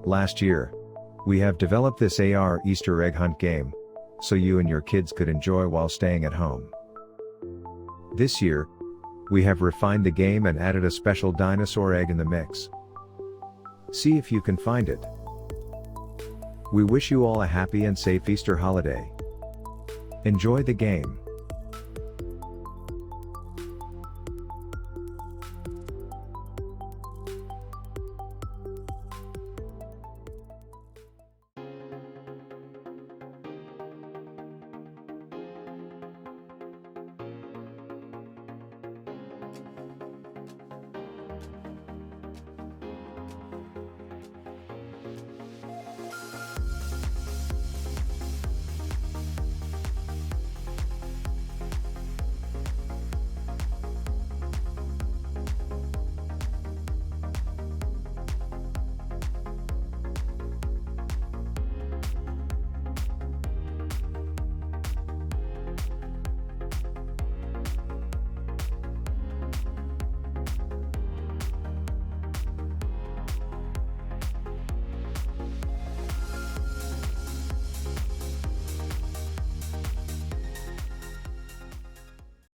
Last year, we have developed this AR Easter egg hunt game, so you and your kids could enjoy while staying at home. This year, we have refined the game and added a special dinosaur egg in the mix. See if you can find it. We wish you all a happy and safe Easter holiday. Enjoy the game.